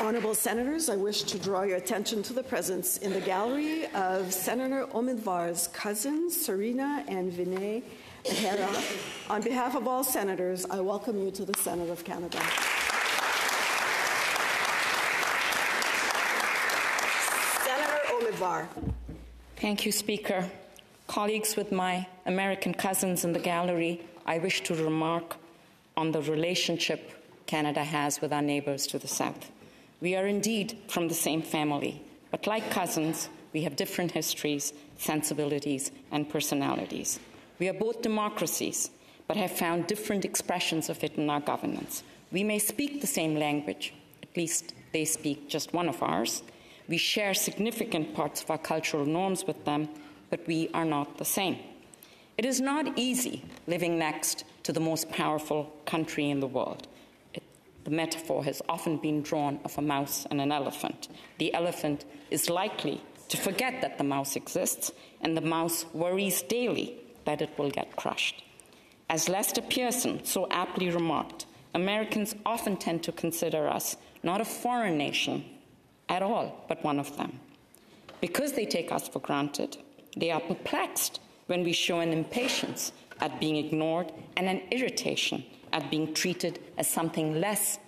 Honourable Senators, I wish to draw your attention to the presence in the gallery of Senator Omidvar's cousins, Serena and Vinay Behera. On behalf of all senators, I welcome you to the Senate of Canada. Senator Omidvar. Thank you, Speaker. Colleagues, with my American cousins in the gallery, I wish to remark on the relationship Canada has with our neighbours to the south. We are indeed from the same family, but like cousins, we have different histories, sensibilities, and personalities. We are both democracies, but have found different expressions of it in our governance. We may speak the same language, at least they speak just one of ours. We share significant parts of our cultural norms with them, but we are not the same. It is not easy living next to the most powerful country in the world. The metaphor has often been drawn of a mouse and an elephant. The elephant is likely to forget that the mouse exists, and the mouse worries daily that it will get crushed. As Lester Pearson so aptly remarked, Americans often tend to consider us not a foreign nation at all, but one of them. Because they take us for granted, they are perplexed when we show an impatience at being ignored and an irritation at being treated as something less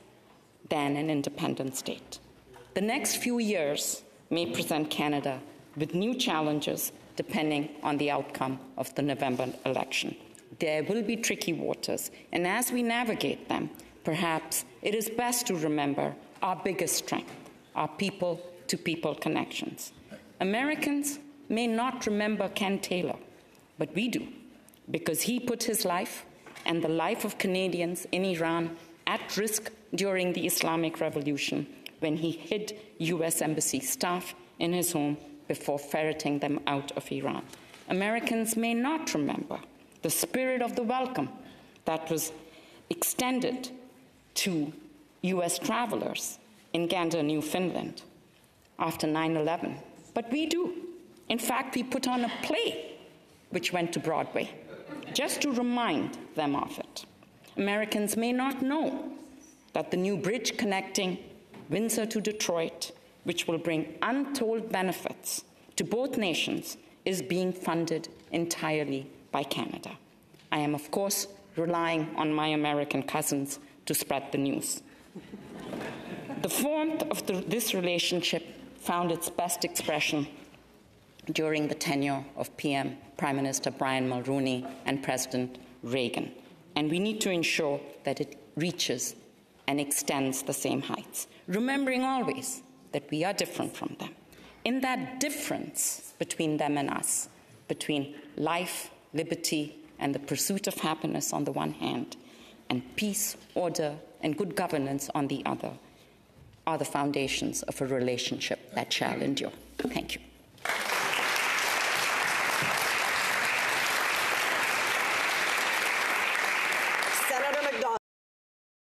than an independent state. The next few years may present Canada with new challenges depending on the outcome of the November election. There will be tricky waters, and as we navigate them, perhaps it is best to remember our biggest strength, our people-to-people connections. Americans may not remember Ken Taylor, but we do, because he put his life and the life of Canadians in Iran at risk during the Islamic Revolution when he hid U.S. Embassy staff in his home before ferreting them out of Iran. Americans may not remember the spirit of the welcome that was extended to U.S. travelers in Gander, Newfoundland after 9/11, but we do. In fact, we put on a play which went to Broadway, just to remind them of it. Americans may not know that the new bridge connecting Windsor to Detroit, which will bring untold benefits to both nations, is being funded entirely by Canada. I am, of course, relying on my American cousins to spread the news. The warmth of this relationship found its best expression during the tenure of Prime Minister Brian Mulroney and President Reagan. And we need to ensure that it reaches and extends the same heights, remembering always that we are different from them. In that difference between them and us, between life, liberty, and the pursuit of happiness on the one hand, and peace, order, and good governance on the other, are the foundations of a relationship that shall endure. Thank you.